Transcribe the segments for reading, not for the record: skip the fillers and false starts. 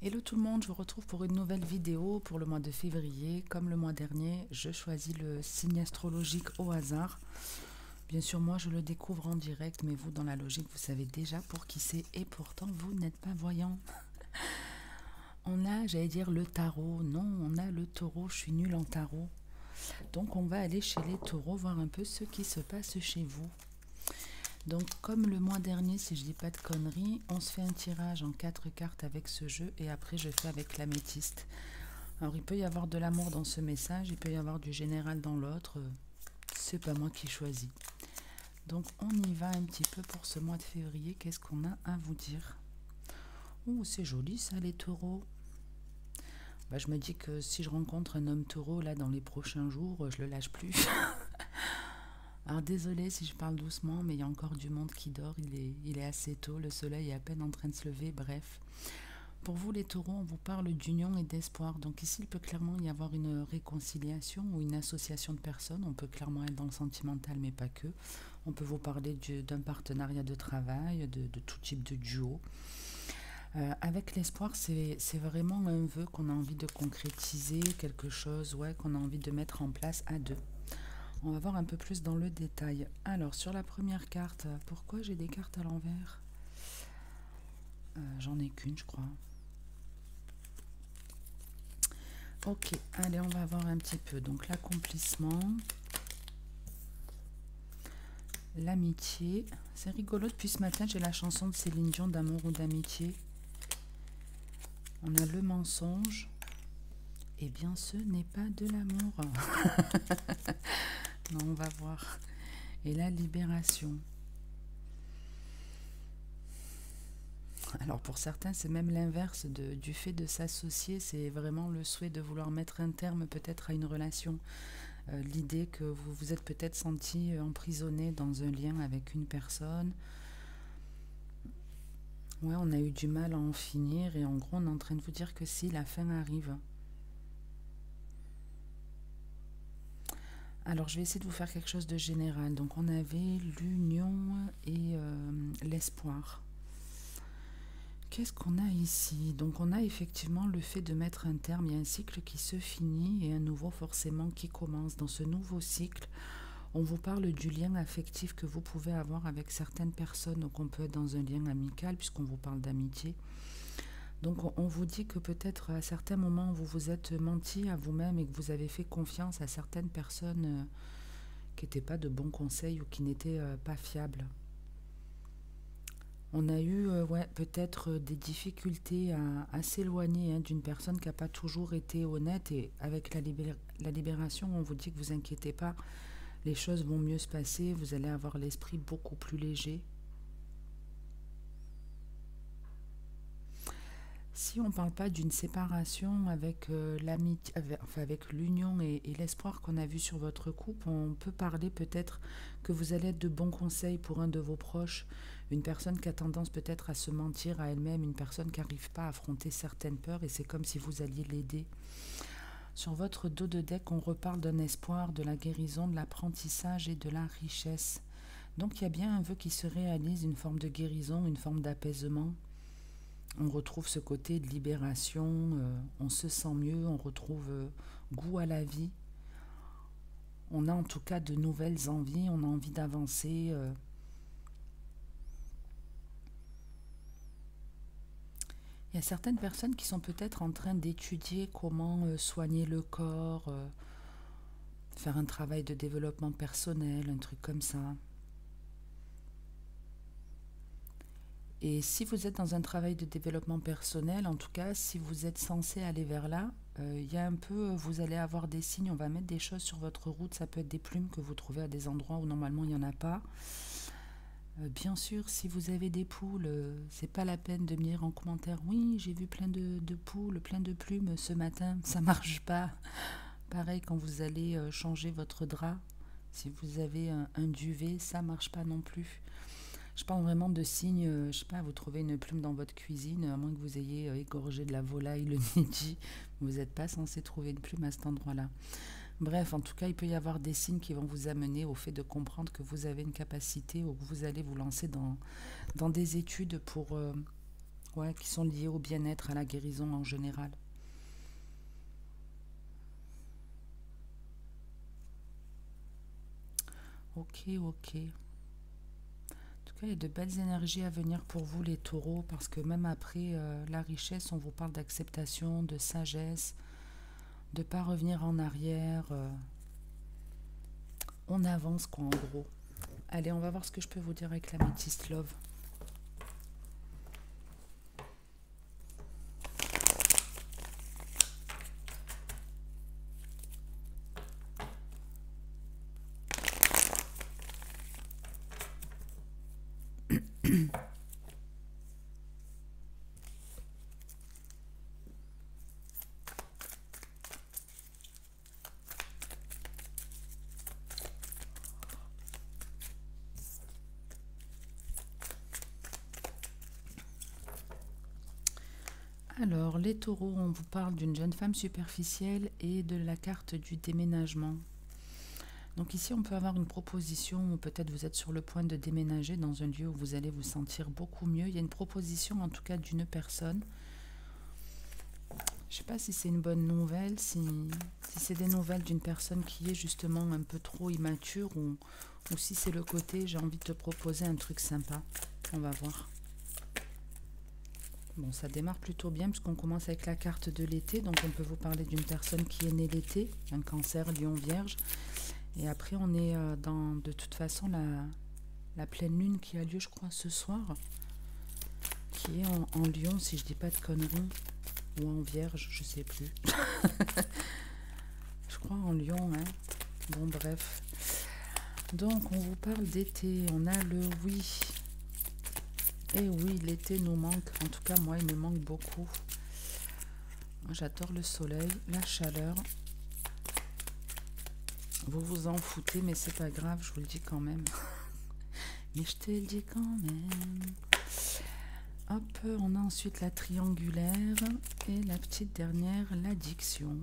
Hello tout le monde, je vous retrouve pour une nouvelle vidéo pour le mois de février. Comme le mois dernier, je choisis le signe astrologique au hasard. Bien sûr, moi je le découvre en direct, mais vous dans la logique, vous savez déjà pour qui c'est et pourtant vous n'êtes pas voyant. On a, j'allais dire le tarot. Non, on a le taureau, je suis nulle en tarot. Donc on va aller chez les taureaux voir un peu ce qui se passe chez vous. Donc comme le mois dernier, si je dis pas de conneries, on se fait un tirage en 4 cartes avec ce jeu et après je fais avec l'améthyste. Alors il peut y avoir de l'amour dans ce message, il peut y avoir du général dans l'autre, c'est pas moi qui choisis. Donc on y va un petit peu pour ce mois de février, qu'est-ce qu'on a à vous dire? Ouh, c'est joli ça les taureaux. Bah, je me dis que si je rencontre un homme taureau là dans les prochains jours, je le lâche plus. Alors désolé si je parle doucement, mais il y a encore du monde qui dort, il est assez tôt, le soleil est à peine en train de se lever, bref. Pour vous les taureaux, on vous parle d'union et d'espoir. Donc ici, il peut clairement y avoir une réconciliation ou une association de personnes. On peut clairement être dans le sentimental, mais pas que. On peut vous parler d'un partenariat de travail, de tout type de duo. Avec l'espoir, c'est vraiment un vœu qu'on a envie de concrétiser, quelque chose ouais, qu'on a envie de mettre en place à deux. On va voir un peu plus dans le détail. Alors, sur la première carte, pourquoi j'ai des cartes à l'envers? J'en ai qu'une, je crois. Ok, allez, on va voir un petit peu. Donc, l'accomplissement, l'amitié. C'est rigolo, depuis ce matin, j'ai la chanson de Céline Dion d'amour ou d'amitié. On a le mensonge. Eh bien, ce n'est pas de l'amour. Non, on va voir. Et la libération. Alors pour certains, c'est même l'inverse du fait de s'associer. C'est vraiment le souhait de vouloir mettre un terme peut-être à une relation. L'idée que vous vous êtes peut-être senti emprisonné dans un lien avec une personne. Ouais, on a eu du mal à en finir et en gros, on est en train de vous dire que si, la fin arrive. Alors, je vais essayer de vous faire quelque chose de général. Donc, on avait l'union et l'espoir. Qu'est-ce qu'on a ici? Donc, on a effectivement le fait de mettre un terme. Il y a un cycle qui se finit et un nouveau forcément qui commence. Dans ce nouveau cycle, on vous parle du lien affectif que vous pouvez avoir avec certaines personnes. Donc, on peut être dans un lien amical puisqu'on vous parle d'amitié. Donc on vous dit que peut-être à certains moments vous vous êtes menti à vous-même et que vous avez fait confiance à certaines personnes qui n'étaient pas de bons conseils ou qui n'étaient pas fiables. On a eu ouais, peut-être des difficultés à s'éloigner d'une personne qui n'a pas toujours été honnête et avec la libération on vous dit que vous inquiétez pas, les choses vont mieux se passer, vous allez avoir l'esprit beaucoup plus léger. Si on ne parle pas d'une séparation avec l'amitié, enfin avec l'union et l'espoir qu'on a vu sur votre couple, on peut parler peut-être que vous allez être de bons conseils pour un de vos proches, une personne qui a tendance peut-être à se mentir à elle-même, une personne qui n'arrive pas à affronter certaines peurs et c'est comme si vous alliez l'aider. Sur votre dos de deck, on reparle d'un espoir, de la guérison, de l'apprentissage et de la richesse. Donc il y a bien un vœu qui se réalise, une forme de guérison, une forme d'apaisement. On retrouve ce côté de libération, on se sent mieux, on retrouve goût à la vie. On a en tout cas de nouvelles envies, on a envie d'avancer. Il y a certaines personnes qui sont peut-être en train d'étudier comment soigner le corps, faire un travail de développement personnel, un truc comme ça. Et si vous êtes dans un travail de développement personnel, en tout cas, si vous êtes censé aller vers là, il y a un peu, vous allez avoir des signes, on va mettre des choses sur votre route, ça peut être des plumes que vous trouvez à des endroits où normalement il n'y en a pas. Bien sûr, si vous avez des poules, c'est pas la peine de me dire en commentaire, oui, j'ai vu plein de poules, plein de plumes ce matin, ça marche pas. Pareil quand vous allez changer votre drap, si vous avez un duvet, ça marche pas non plus. Je parle vraiment de signes, je sais pas, vous trouvez une plume dans votre cuisine, à moins que vous ayez égorgé de la volaille le midi, vous n'êtes pas censé trouver une plume à cet endroit-là. Bref, en tout cas, il peut y avoir des signes qui vont vous amener au fait de comprendre que vous avez une capacité ou que vous allez vous lancer dans des études pour Ouais, qui sont liés au bien-être, à la guérison en général. Ok, ok. En tout cas, il y a de belles énergies à venir pour vous, les taureaux, parce que même après la richesse, on vous parle d'acceptation, de sagesse, de ne pas revenir en arrière. On avance, quoi, en gros. Allez, on va voir ce que je peux vous dire avec la Métiste Love. Alors, les taureaux, on vous parle d'une jeune femme superficielle et de la carte du déménagement. Donc ici, on peut avoir une proposition, ou peut-être vous êtes sur le point de déménager dans un lieu où vous allez vous sentir beaucoup mieux. Il y a une proposition, en tout cas, d'une personne. Je ne sais pas si c'est une bonne nouvelle, si c'est des nouvelles d'une personne qui est justement un peu trop immature, ou si c'est le côté, j'ai envie de te proposer un truc sympa. On va voir. Bon, ça démarre plutôt bien puisqu'on commence avec la carte de l'été. Donc, on peut vous parler d'une personne qui est née l'été, un cancer, lion, vierge. Et après, on est dans, de toute façon, la pleine lune qui a lieu, je crois, ce soir. Qui est en lion, si je dis pas de conneries. Ou en vierge, je sais plus. Je crois en lion, hein. Bon, bref. Donc, on vous parle d'été. On a le oui. Et oui, l'été nous manque. En tout cas, moi, il me manque beaucoup. Moi, j'adore le soleil, la chaleur. Vous vous en foutez, mais c'est pas grave, je vous le dis quand même. Mais je te le dis quand même. Hop, on a ensuite la triangulaire et la petite dernière, l'addiction.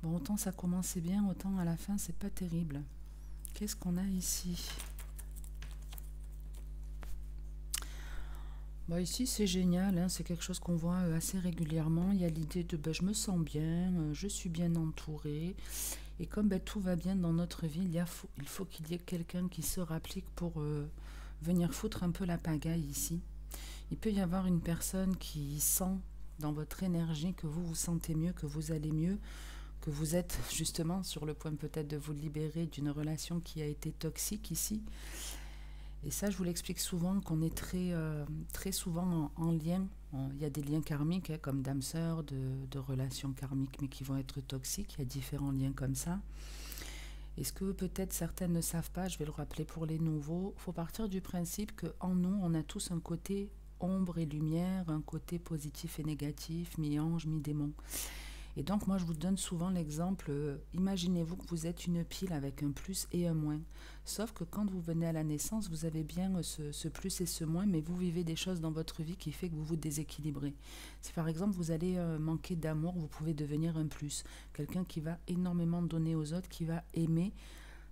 Bon, autant ça commençait bien, autant à la fin, c'est pas terrible. Qu'est-ce qu'on a ici ? Bon, ici, c'est génial, hein, c'est quelque chose qu'on voit assez régulièrement. Il y a l'idée de je me sens bien, je suis bien entourée. Et comme tout va bien dans notre vie, il faut qu'il y ait quelqu'un qui se rapplique pour venir foutre un peu la pagaille ici. Il peut y avoir une personne qui sent dans votre énergie que vous vous sentez mieux, que vous allez mieux, que vous êtes justement sur le point peut-être de vous libérer d'une relation qui a été toxique ici. Et ça, je vous l'explique souvent, qu'on est très souvent en lien. Il y a des liens karmiques, hein, comme d'âme-sœur, de relations karmiques, mais qui vont être toxiques. Il y a différents liens comme ça. Et ce que peut-être certaines ne savent pas, je vais le rappeler pour les nouveaux, il faut partir du principe qu'en nous, on a tous un côté ombre et lumière, un côté positif et négatif, mi-ange, mi-démon. Et donc, moi, je vous donne souvent l'exemple, imaginez-vous que vous êtes une pile avec un plus et un moins. Sauf que quand vous venez à la naissance, vous avez bien ce plus et ce moins, mais vous vivez des choses dans votre vie qui fait que vous vous déséquilibrez. Si par exemple, vous allez manquer d'amour, vous pouvez devenir un plus. Quelqu'un qui va énormément donner aux autres, qui va aimer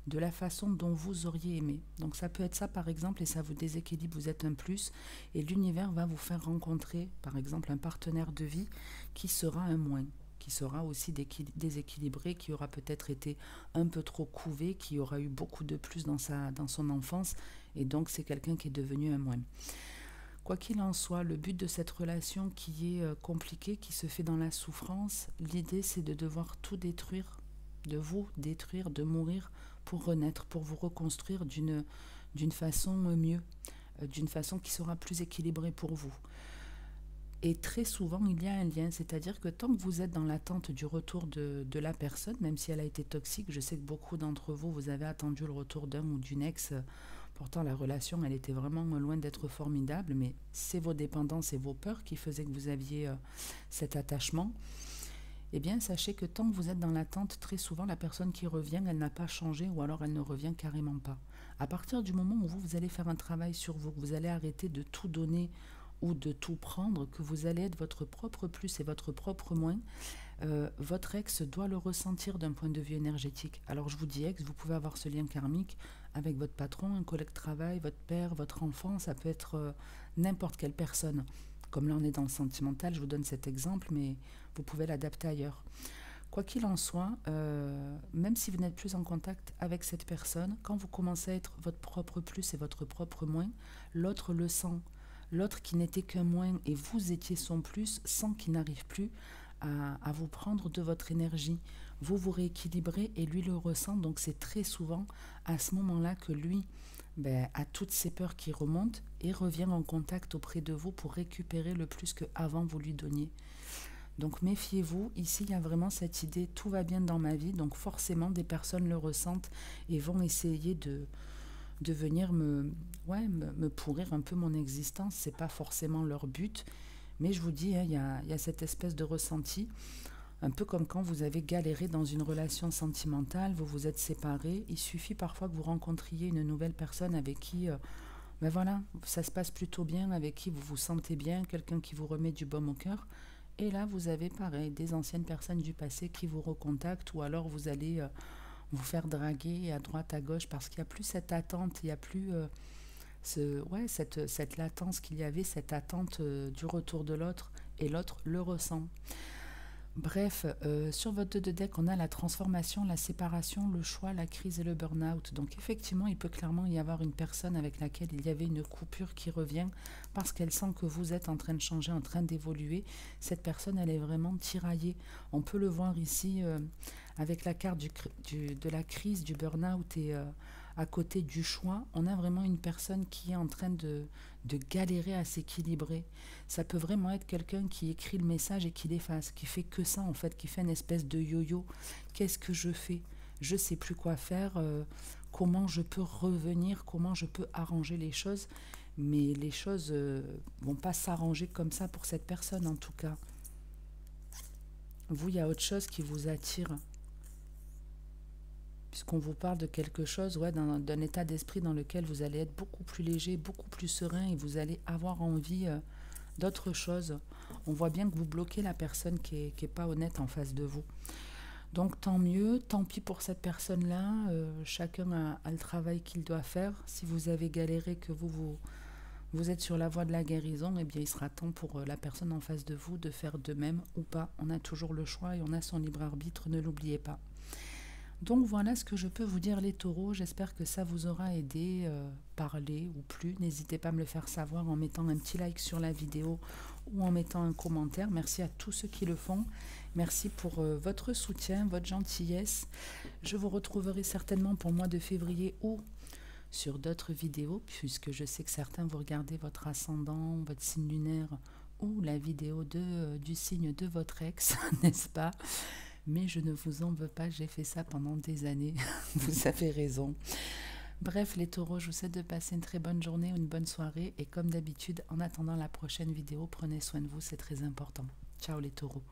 de la façon dont vous auriez aimé. Donc ça peut être ça par exemple, et ça vous déséquilibre, vous êtes un plus, et l'univers va vous faire rencontrer par exemple un partenaire de vie qui sera un moins, qui sera aussi déséquilibré, qui aura peut-être été un peu trop couvé, qui aura eu beaucoup de plus dans son enfance, et donc c'est quelqu'un qui est devenu un moins. Quoi qu'il en soit, le but de cette relation qui est compliquée, qui se fait dans la souffrance, l'idée c'est de devoir tout détruire, de vous détruire, de mourir pour renaître, pour vous reconstruire d'une façon mieux, d'une façon qui sera plus équilibrée pour vous. Et très souvent, il y a un lien, c'est-à-dire que tant que vous êtes dans l'attente du retour de la personne, même si elle a été toxique, je sais que beaucoup d'entre vous, vous avez attendu le retour d'un ou d'une ex, pourtant la relation, elle était vraiment loin d'être formidable, mais c'est vos dépendances et vos peurs qui faisaient que vous aviez cet attachement. Eh bien, sachez que tant que vous êtes dans l'attente, très souvent, la personne qui revient, elle n'a pas changé ou alors elle ne revient carrément pas. À partir du moment où vous allez faire un travail sur vous, que vous allez arrêter de tout donner ou de tout prendre, que vous allez être votre propre plus et votre propre moins, votre ex doit le ressentir d'un point de vue énergétique. Alors je vous dis ex, vous pouvez avoir ce lien karmique avec votre patron, un collègue de travail, votre père, votre enfant, ça peut être n'importe quelle personne. Comme là, on est dans le sentimental, je vous donne cet exemple, mais vous pouvez l'adapter ailleurs. Quoi qu'il en soit, même si vous n'êtes plus en contact avec cette personne, quand vous commencez à être votre propre plus et votre propre moins, l'autre le sent. L'autre qui n'était qu'un moins et vous étiez son plus, sent qu'il n'arrive plus à vous prendre de votre énergie. Vous vous rééquilibrez et lui le ressent, donc c'est très souvent à ce moment-là que lui a toutes ses peurs qui remontent et revient en contact auprès de vous pour récupérer le plus qu'avant vous lui donniez. Donc méfiez-vous, ici il y a vraiment cette idée, tout va bien dans ma vie, donc forcément des personnes le ressentent et vont essayer de venir me pourrir un peu mon existence. C'est pas forcément leur but, mais je vous dis, hein, il y a cette espèce de ressenti, un peu comme quand vous avez galéré dans une relation sentimentale, vous vous êtes séparés, il suffit parfois que vous rencontriez une nouvelle personne avec qui voilà, ça se passe plutôt bien, avec qui vous vous sentez bien, quelqu'un qui vous remet du baume au cœur. Et là, vous avez pareil, des anciennes personnes du passé qui vous recontactent, ou alors vous allez vous faire draguer à droite, à gauche, parce qu'il n'y a plus cette attente, il n'y a plus cette latence qu'il y avait, cette attente du retour de l'autre, et l'autre le ressent. Bref, sur votre 2 de deck, on a la transformation, la séparation, le choix, la crise et le burn-out. Donc effectivement, il peut clairement y avoir une personne avec laquelle il y avait une coupure qui revient parce qu'elle sent que vous êtes en train de changer, en train d'évoluer. Cette personne, elle est vraiment tiraillée. On peut le voir ici avec la carte de la crise, du burn-out et à côté du choix. On a vraiment une personne qui est en train de galérer à s'équilibrer. Ça peut vraiment être quelqu'un qui écrit le message et qui l'efface, qui fait que ça en fait, qui fait une espèce de yo-yo. Qu'est-ce que je fais? Je sais plus quoi faire. Comment je peux revenir? Comment je peux arranger les choses? Mais les choses vont pas s'arranger comme ça pour cette personne en tout cas. Vous, il y a autre chose qui vous attire. Puisqu'on vous parle de quelque chose, d'un état d'esprit dans lequel vous allez être beaucoup plus léger, beaucoup plus serein et vous allez avoir envie d'autre chose. On voit bien que vous bloquez la personne qui est pas honnête en face de vous. Donc tant mieux, tant pis pour cette personne-là. Chacun a le travail qu'il doit faire. Si vous avez galéré, que vous êtes sur la voie de la guérison, eh bien il sera temps pour la personne en face de vous de faire de même ou pas. On a toujours le choix et on a son libre arbitre, ne l'oubliez pas. Donc voilà ce que je peux vous dire les taureaux, j'espère que ça vous aura aidé, parler ou plus. N'hésitez pas à me le faire savoir en mettant un petit like sur la vidéo ou en mettant un commentaire. Merci à tous ceux qui le font. Merci pour votre soutien, votre gentillesse. Je vous retrouverai certainement pour le mois de février ou sur d'autres vidéos, puisque je sais que certains vous regardez votre ascendant, votre signe lunaire ou la vidéo du signe de votre ex, n'est-ce pas ? Mais je ne vous en veux pas, j'ai fait ça pendant des années, vous avez raison. Bref les taureaux, je vous souhaite de passer une très bonne journée ou une bonne soirée. Et comme d'habitude, en attendant la prochaine vidéo, prenez soin de vous, c'est très important. Ciao les taureaux.